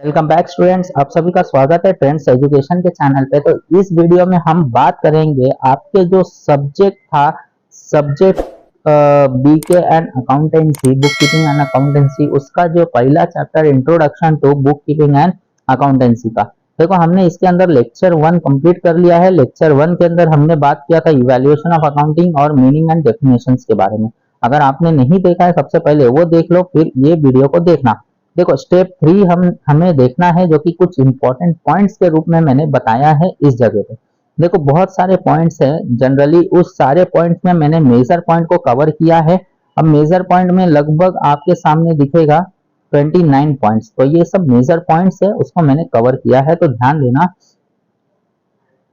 Welcome back students, आप सभी का स्वागत है ट्रेंड्स एजुकेशन के चैनल पे। तो इस वीडियो में हम बात करेंगे आपके जो सब्जेक्ट था, subject BK and accountancy, book keeping and accountancy, उसका जो पहला chapter introduction to book keeping and accountancy का। देखो, हमने इसके अंदर लेक्चर 1 कंप्लीट कर लिया है। लेक्चर 1 के अंदर हमने बात किया था इवैल्यूएशन ऑफ अकाउंटिंग और मीनिंग एंड डेफिनेशंस के बारे में। अगर आपने नहीं देखा है, सबसे पहले वो देख लो, फिर ये वीडियो को देखना। देखो, स्टेप 3 हमें देखना है, जो कि कुछ इंपॉर्टेंट पॉइंट्स के रूप में मैंने बताया है इस जगह पे। देखो, बहुत सारे पॉइंट्स हैं, जनरली उस सारे पॉइंट्स में मैंने मेजर पॉइंट को कवर किया है। अब मेजर पॉइंट में लगभग आपके सामने दिखेगा 29 पॉइंट्स, तो ये सब मेजर पॉइंट्स है, उसको मैंने कवर किया है। तो ध्यान देना,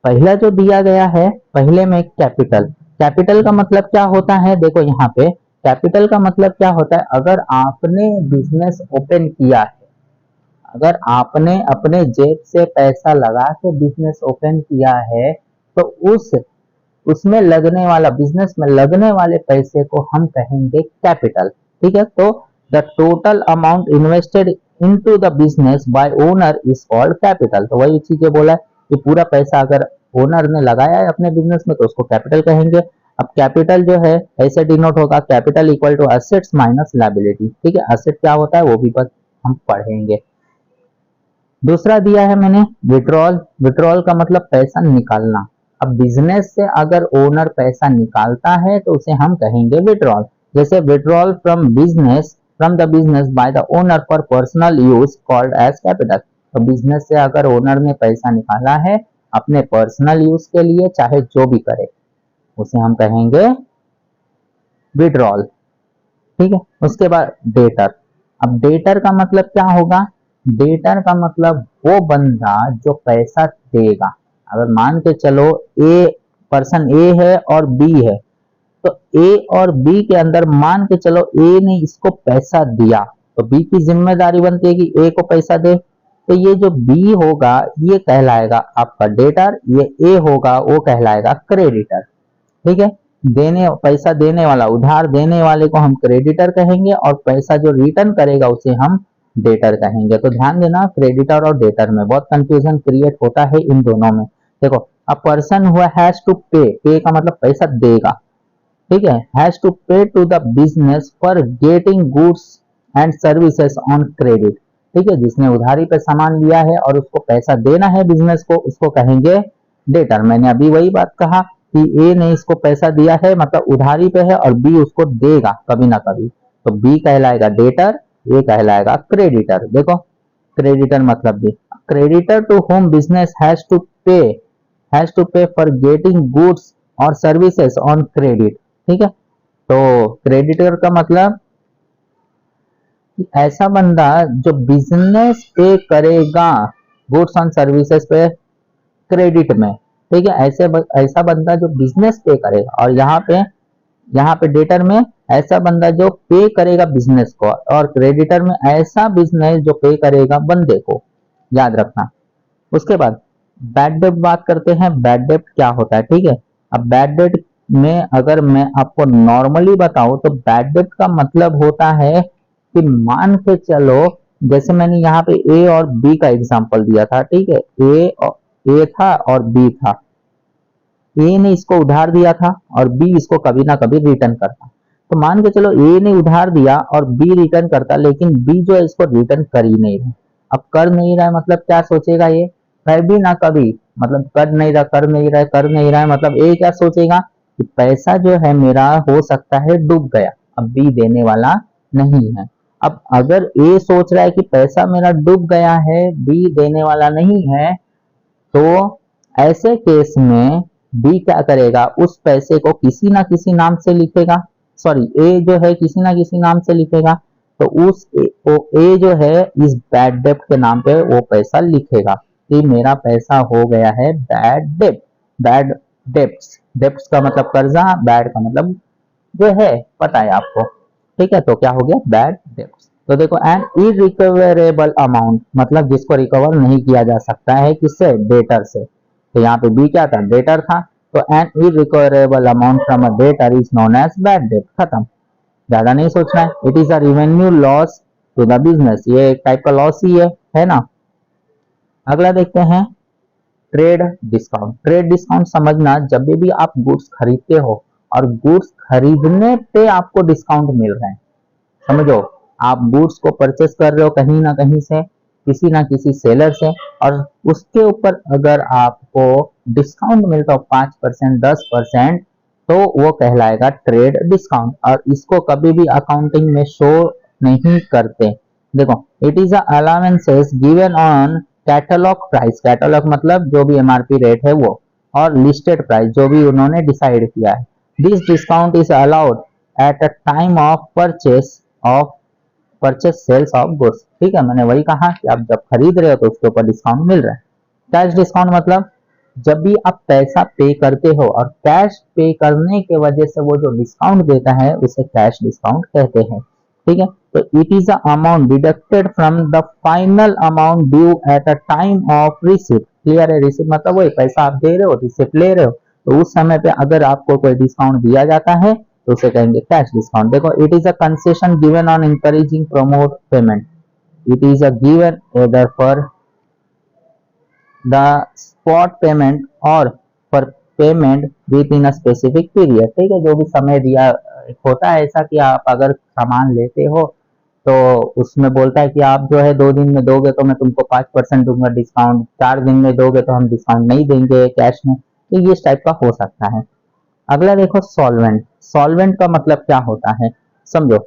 पहला जो दिया गया है, पहले में कैपिटल। कैपिटल का मतलब क्या होता है? देखो यहाँ पे कैपिटल का मतलब क्या होता है, अगर आपने बिजनेस ओपन किया है, अगर आपने अपने जेब से पैसा लगा के बिजनेस ओपन किया है, तो उसमें लगने वाला, बिजनेस में लगने वाले पैसे को हम कहेंगे कैपिटल। ठीक है, तो the total amount invested into the business bye owner is called capital. तो वही चीजें बोला है कि पूरा पैसा अगर ओनर ने लगाया है अपने बिजनेस में, तो उसको कैपिटल कहेंगे। अब कैपिटल जो है ऐसे डिनोट होगा, capital equal to assets minus liability. ठीक है, एसेट क्या होता है वो भी बस हम पढ़ेंगे। दूसरा दिया है मैंने विड्रॉल। विड्रॉल का मतलब पैसा निकालना। अब बिजनेस से अगर ओनर पैसा निकालता है तो उसे हम कहेंगे विड्रॉल। जैसे withdrawal from the business by the owner for personal use called as capital. तो बिजनेस से अगर ओनर ने पैसा निकाला है अपने पर्सनल यूज के लिए, चाहे जो भी करे, उसे हम कहेंगे विड्रॉल। ठीक है, उसके बाद डेटर। अब डेटर का मतलब क्या होगा? डेटर का मतलब वो बंदा जो पैसा देगा। अगर मान के चलो ए, पर्सन ए है और बी है, तो ए और बी के अंदर मान के चलो ए ने इसको पैसा दिया, तो बी की जिम्मेदारी बनती है कि ए को पैसा दे। तो ये जो बी होगा ये कहलाएगा आपका डेटर, ये ए होगा वो कहलाएगा क्रेडिटर। ठीक है, पैसा देने वाला, उधार देने वाले को हम क्रेडिटर कहेंगे, और पैसा जो रिटर्न करेगा उसे हम डेटर कहेंगे। तो ध्यान देना, क्रेडिटर और डेटर में बहुत कंफ्यूजन क्रिएट होता है इन दोनों में। देखो, a person who has to pay, pay का मतलब पैसा देगा। ठीक है, has to pay to the business for getting goods and services on credit. ठीक है, जिसने उधारी पे सामान लिया है और उसको पैसा देना है बिजनेस को, उसको कहेंगे डेटर। मैंने अभी वही बात कहा कि ए ने इसको पैसा दिया है, मतलब उधारी पे है, और बी उसको देगा कभी ना कभी, तो बी कहलाएगा डेटर, ए कहलाएगा क्रेडिटर। देखो, क्रेडिटर मतलब भी, creditor to home business has to pay for getting goods और सर्विसेज ऑन क्रेडिट। ठीक है, तो क्रेडिटर का मतलब ऐसा बंदा जो बिजनेस पे करेगा गुड्स ऑन सर्विसेज पे क्रेडिट में। ठीक है, ऐसा बंदा जो बिजनेस पे करेगा, और यहाँ पे डेटर में ऐसा बंदा जो पे करेगा बिजनेस को, और क्रेडिटर में ऐसा बिजनेस जो पे करेगा बंदे को। याद रखना। उसके बाद बैड डेट बात करते हैं। बैड डेट क्या होता है? ठीक है, अब बैड डेट में अगर मैं आपको नॉर्मली बताऊं तो बैड डेट का मतलब होता है कि मान के चलो, जैसे मैंने यहाँ पे ए और बी का एग्जांपल दिया था। ठीक है, ए था और बी था। ए ने इसको उधार दिया था और बी इसको कभी ना कभी रिटर्न करता। तो मान के चलो ए ने उधार दिया और बी रिटर्न करता, लेकिन बी जो है इसको रिटर्न कर ही नहीं रहा। अब कर नहीं रहा है मतलब क्या सोचेगा ये? कभी ना कभी, मतलब कर नहीं रहा, कर नहीं रहा है, कर नहीं रहा है, मतलब ए क्या सोचेगा कि पैसा जो है मेरा हो सकता है डूब गया, अब बी देने वाला नहीं है। अब अगर ए सोच रहा है कि पैसा मेरा डूब गया है, बी देने वाला नहीं है, तो ऐसे केस में बी क्या करेगा? उस पैसे को किसी ना किसी नाम से लिखेगा। सॉरी, ए जो है किसी ना किसी नाम से लिखेगा, तो ए जो है इस बैड डेप्ट के नाम पे वो पैसा लिखेगा कि मेरा पैसा हो गया है बैड डेप्ट। बैड डेप्ट्स, डेप्ट्स का मतलब कर्जा, बैड का मतलब जो है पता है आपको। ठीक है, तो क्या हो गया? Bad debts. तो देखो, एन इरिकवरेबल अमाउंट मतलब जिसको रिकवर नहीं किया जा सकता है, किससे? डेटर से। तो यहाँ पे बी क्या था? डेटर था। तो an irrecoverable amount from a debtor is known as bad debt. खत्म, ज्यादा नहीं सोचना है। It is a revenue loss to the business, ये एक टाइप का लॉस ही है ना। अगला देखते हैं ट्रेड डिस्काउंट। ट्रेड डिस्काउंट समझना, जब भी आप गुड्स खरीदते हो और गुड्स खरीदने पे आपको डिस्काउंट मिल रहा है, समझो आप गुड्स को परचेस कर रहे हो कहीं ना कहीं से, किसी ना किसी सेलर से, और उसके ऊपर अगर आपको डिस्काउंट मिलता हो 5%, 10%, तो वो कहलाएगा ट्रेड डिस्काउंट, और इसको कभी भी अकाउंटिंग में शो नहीं करते। देखो, it is allowances given on catalogue price. Catalogue मतलब जो भी एमआरपी रेट है वो, और लिस्टेड प्राइस जो भी उन्होंने डिसाइड किया है। This discount is allowed at a time of purchase sales of goods. ठीक है, मैंने वही कहा कि आप जब खरीद रहे हो तो उसके ऊपर डिस्काउंट मिल रहा है। कैश डिस्काउंट मतलब जब भी आप पैसा पे करते हो और कैश पे करने के वजह से वो जो डिस्काउंट देता है उसे कैश डिस्काउंट कहते हैं। ठीक है, तो it is a amount deducted from the final amount due eight a time of receipt. Clear है, रिसिप्ट मतलब वही पैसा आप दे रहे हो, रिसिप्ट ले रहे हो, तो उस समय पे अगर आपको कोई डिस्काउंट दिया जाता है तो उसे कहेंगे कैश डिस्काउंट। देखो, it is a concession given on encouraging promote payment. It is a given either for the spot payment और for payment within a specific period. ठीक है, जो भी समय दिया होता है, ऐसा कि आप अगर सामान लेते हो तो उसमें बोलता है कि आप जो है 2 दिन में दोगे तो मैं तुमको 5% दूंगा डिस्काउंट, 4 दिन में दोगे तो हम डिस्काउंट नहीं देंगे कैश में, तो ये इस टाइप का हो सकता है। अगला देखो सॉल्वेंट। सॉल्वेंट का मतलब क्या होता है, समझो।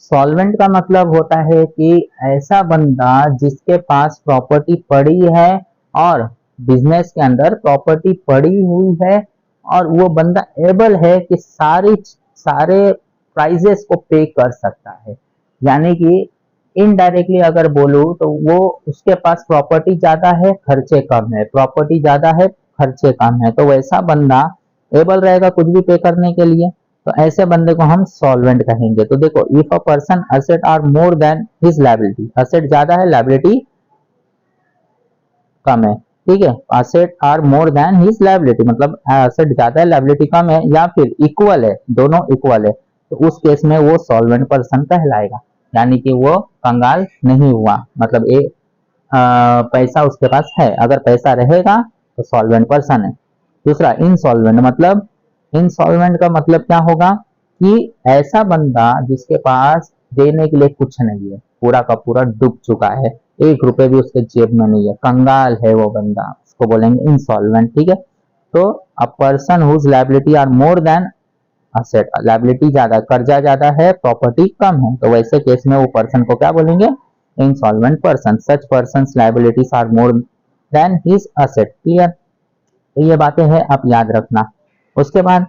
सॉल्वेंट का मतलब होता है कि ऐसा बंदा जिसके पास प्रॉपर्टी पड़ी है, और बिजनेस के अंदर प्रॉपर्टी पड़ी हुई है, और वो बंदा एबल है कि सारे प्राइजेस को पे कर सकता है। यानी कि इनडायरेक्टली अगर बोलूं तो वो उसके पास प्रॉपर्टी ज्यादा है, खर्चे कम है, प्रॉपर्टी ज्यादा है, खर्चे कम है, तो वैसा बंदा एबल रहेगा कुछ भी पे करने के लिए, तो ऐसे बंदे को हम सॉल्वेंट कहेंगे। तो देखो, if a person asset are more than his liability, asset ज्यादा है लायबिलिटी कम है। ठीक है, asset are more than his liability मतलब असेट ज्यादा है लायबिलिटी कम है, या फिर इक्वल है, दोनों इक्वल है, तो उस केस में वो सॉल्वेंट पर्सन कहलाएगा। यानी कि वो कंगाल नहीं हुआ, मतलब पैसा उसके पास है, अगर पैसा रहेगा तो सॉल्वेंट पर्सन है। दूसरा इंसॉल्वेंट मतलब, इंसॉल्वेंट का मतलब क्या होगा कि ऐसा बंदा जिसके पास देने के लिए कुछ नहीं है, पूरा का पूरा डूब चुका है, 1 रुपए भी उसके जेब में नहीं है, कंगाल है वो बंदा, उसको बोलेंगे इंसॉल्वेंट। ठीक है, तो a person whose liability are more than asset, liability ज्यादा, कर्जा ज्यादा है, प्रॉपर्टी कम है, तो वैसे केस में वो पर्सन को क्या बोलेंगे, insolvent person. Such person liabilities are more than his asset. Clear, तो ये बातें हैं आप याद रखना। उसके बाद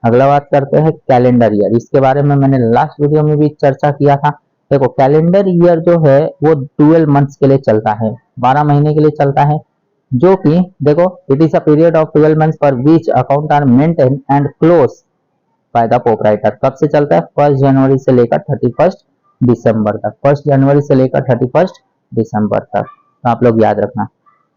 अगला बात करते हैं कैलेंडर ईयर। इसके बारे में मैंने लास्ट वीडियो में भी चर्चा किया था। देखो, कैलेंडर ईयर जो है वो 12 मंथ्स के लिए चलता है, 12 महीने के लिए चलता है, जो कि देखो, it is a period of 12 months for which account are maintain and close by the proprietor. कब से चलता है, 1 जनवरी से लेकर 31 दिसंबर तक, 1 जनवरी से लेकर 31 दिसंबर तक, तो आप लोग याद रखना।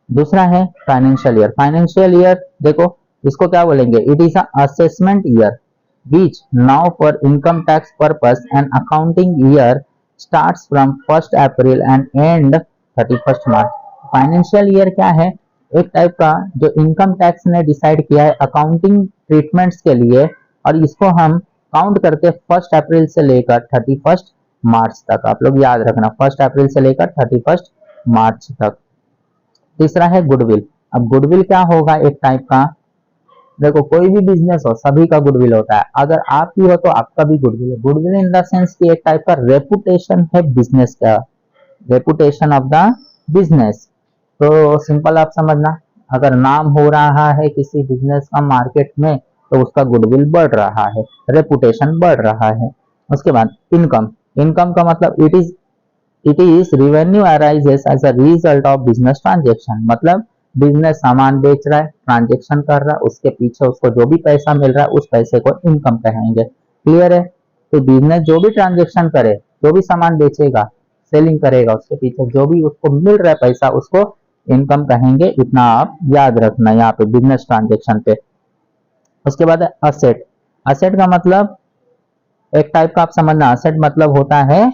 दूसरा है फाइनेंशियल ईयर। फाइनेंशियल ईयर देखो, इसको क्या बोलेंगे, it is assessment year which now for income tax purpose and accounting year starts from 1 April and and 31 March. Financial year क्या है, एक टाइप का जो इनकम टैक्स ने डिसाइड किया है अकाउंटिंग ट्रीटमेंट्स के लिए, और इसको हम काउंट करते 1 अप्रैल से लेकर 31 मार्च तक। आप लोग याद रखना, 1 अप्रैल से लेकर 31 मार्च तक। तीसरा है गुडविल। अब गुडविल क्या होगा, एक टाइप का, देखो कोई भी बिजनेस हो सभी का गुडविल होता है, अगर आप भी हो तो आपका भी गुडविल है। गुडविल इन द सेंस कि एक टाइप का रेपुटेशन है बिजनेस का, रेपुटेशन ऑफ द बिजनेस। तो सिंपल आप समझना, अगर नाम हो रहा है किसी बिजनेस का मार्केट में तो उसका गुडविल बढ़ रहा है, रेपुटेशन बढ़ रहा है। उसके बाद इनकम। इनकम का मतलब it is revenue arises as a result of business transaction. मतलब बिजनेस सामान बेच रहा है, ट्रांजेक्शन कर रहा है, उसके पीछे उसको जो भी पैसा मिल रहा है उस पैसे को इनकम कहेंगे। क्लियर है, तो बिजनेस जो भी ट्रांजेक्शन करे, जो भी सामान बेचेगा, सेलिंग करेगा, उसके पीछे जो भी उसको मिल रहा है पैसा, उसको इनकम कहेंगे। इतना आप याद रखना यहाँ पे बिजनेस ट्रांजेक्शन पे। उसके बाद असेट। असेट का मतलब एक टाइप का आप समझना, असेट मतलब होता है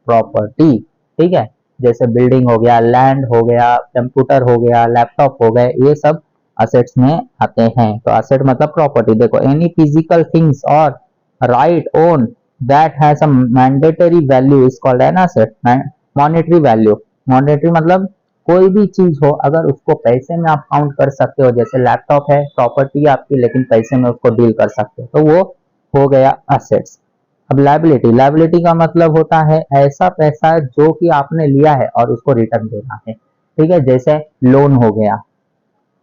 प्रॉपर्टी, ठीक है। जैसे बिल्डिंग हो गया, लैंड हो गया, कंप्यूटर हो गया, लैपटॉप हो गए, ये सब असेट्स में आते हैं। तो असेट मतलब प्रॉपर्टी। देखो, एनी फिजिकल थिंग्स और right own that has a mandatory value is called an asset. Monetary value, monetary मतलब कोई भी चीज हो अगर उसको पैसे में आप काउंट कर सकते हो, जैसे लैपटॉप है प्रॉपर्टी आपकी, लेकिन पैसे में उसको डील कर सकते हो, तो वो हो गया असेट्स। अब लायबिलिटी, लायबिलिटी का मतलब होता है ऐसा पैसा जो कि आपने लिया है और उसको रिटर्न देना है, ठीक है। जैसे लोन हो गया,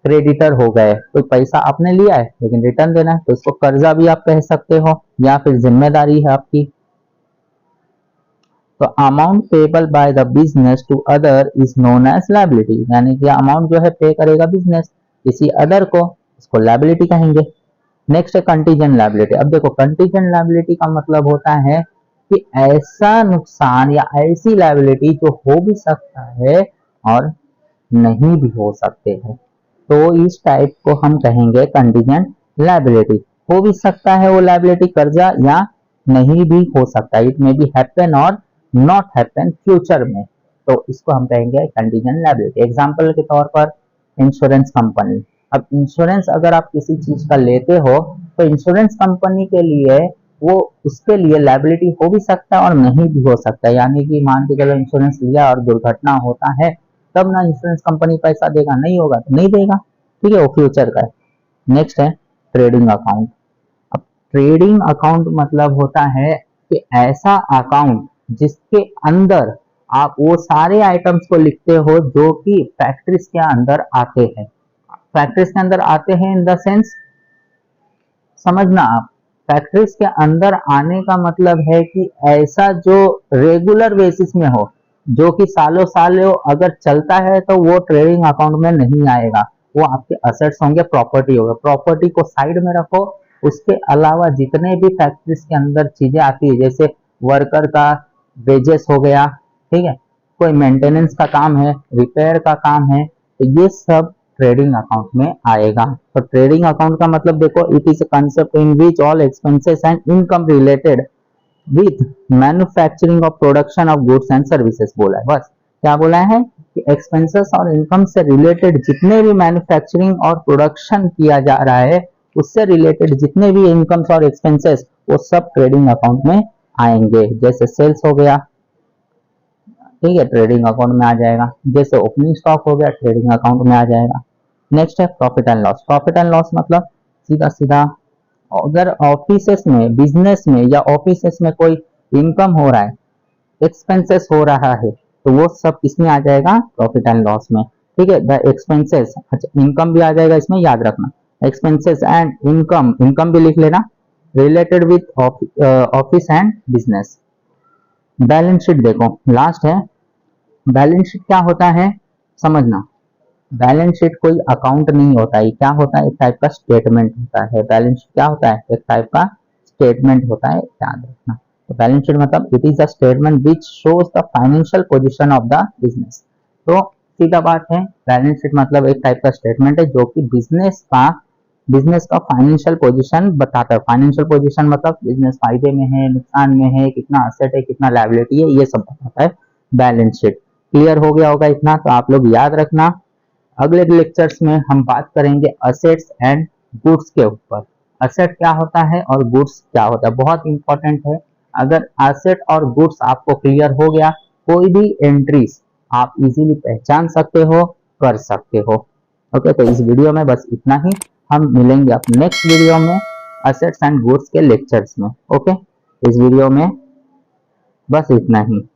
क्रेडिटर हो गए, तो पैसा आपने लिया है लेकिन रिटर्न देना है, तो इसको कर्जा भी आप कह सकते हो या फिर जिम्मेदारी है आपकी। तो amount payable by the business to other is known as liability, यानी कि अमाउंट जो है पे करेगा बिजनेस किसी अदर को, इसको लायबिलिटी कहेंगे। नेक्स्ट है कंटीजेंट लायबिलिटी। अब देखो, कंटीजेंट लायबिलिटी का मतलब होता है कि ऐसा नुकसान या ऐसी लायबिलिटी जो हो भी सकता है और नहीं भी हो सकते हैं, तो इस टाइप को हम कहेंगे कंटीजेंट लायबिलिटी। हो भी सकता है वो लायबिलिटी कर्जा, या नहीं भी हो सकता है, इट मे बी हैपन और नॉट हैपन फ्यूचर में, तो इसको हम कहेंगे कंटीजेंट लायबिलिटी। एग्जांपल के तौर पर इंश्योरेंस कंपनी। अब इंश्योरेंस अगर आप किसी चीज का लेते हो तो इंश्योरेंस कंपनी के लिए वो उसके लिए लायबिलिटी हो भी सकता है और नहीं भी हो सकता है, यानी कि मान के चलो इंश्योरेंस लिया और दुर्घटना होता है, तब ना इंश्योरेंस कंपनी पैसा देगा, नहीं होगा तो नहीं देगा, ठीक है, वो फ्यूचर का है। नेक्स्ट है ट्रेडिंग अकाउंट। अब ट्रेडिंग अकाउंट मतलब होता है कि ऐसा अकाउंट जिसके अंदर आप वो सारे आइटम्स को लिखते हो जो कि फैक्ट्रीज के अंदर आते हैं। फैक्ट्रीज के अंदर आते हैं इन द सेंस, समझना आप, फैक्ट्रीज के अंदर आने का मतलब है कि ऐसा जो रेगुलर बेसिस में हो, जो कि सालों सालों अगर चलता है, तो वो ट्रेडिंग अकाउंट में नहीं आएगा, वो आपके असेट्स होंगे, प्रॉपर्टी होगा। प्रॉपर्टी को साइड में रखो, उसके अलावा जितने भी फैक्ट्रीज के अंदर चीजें आती है, जैसे वर्कर का वेजेस हो गया, ठीक है, कोई मेंटेनेंस का काम है, रिपेयर का काम है, तो ये सब ट्रेडिंग अकाउंट में आएगा। तो ट्रेडिंग अकाउंट का मतलब देखो, it is a concept in which all expenses and income related with manufacturing of production of goods and services बोला है। बस क्या बोला है कि एक्सपेंसेस और इनकम से रिलेटेड जितने भी मैन्युफैक्चरिंग और प्रोडक्शन किया जा रहा है, उससे रिलेटेड जितने भी इनकम्स और एक्सपेंसेस, वो सब ट्रेडिंग अकाउंट में आएंगे। जैसे सेल्स हो गया, ठीक है, ट्रेडिंग अकाउंट में आ जाएगा। जैसे ओपनिंग स्टॉक हो गया, ट्रेडिंग अकाउंट में आ जाएगा। नेक्स्ट है profit and loss. Profit and loss मतलब सीधा सीधा अगर ऑफिसेस में, बिजनेस में या ऑफिसेस में कोई इनकम हो रहा है, एक्सपेंसेस हो रहा है, तो वो सब किसमें आ जाएगा, प्रॉफिट एंड लॉस में, ठीक है। द एक्सपेंसेस, अच्छा इनकम भी आ जाएगा इसमें, याद रखना, एक्सपेंसेस एंड इनकम, इनकम भी लिख लेना, related with office and business. Balance sheet देखो, लास्ट है। बैलेंस शीट क्या होता है समझना, बैलेंस शीट कोई अकाउंट नहीं होता है, क्या होता है, एक टाइप का स्टेटमेंट होता है। बैलेंस शीट क्या होता है, एक टाइप का स्टेटमेंट होता है, याद रखना। तो बैलेंस शीट मतलब it is a statement which shows the financial position of the business. तो सीधा बात है, बैलेंस शीट मतलब एक टाइप का स्टेटमेंट है जो कि बिजनेस का फाइनेंशियल पोजीशन बताता है। फाइनेंशियल पोजीशन मतलब बिजनेस फायदे में है, नुकसान में है, कितना असेट है, कितना लायबिलिटी है, ये सब बताता है बैलेंस शीट। क्लियर हो गया होगा इतना, तो आप लोग याद रखना। अगले लेक्चर्स में हम बात करेंगे असेट्स एंड गुड्स के ऊपर। असेट क्या होता है और गुड्स क्या होता है, बहुत इंपॉर्टेंट है। अगर असेट और गुड्स आपको क्लियर हो गया, कोई भी एंट्रीज आप इजीली पहचान सकते हो, कर सकते हो। ओके, तो इस वीडियो में बस इतना ही। हम मिलेंगे अपने नेक्स्ट वीडियो में असेट्स एंड गुड्स के लेक्चर्स में। ओके, इस वीडियो में बस इतना ही।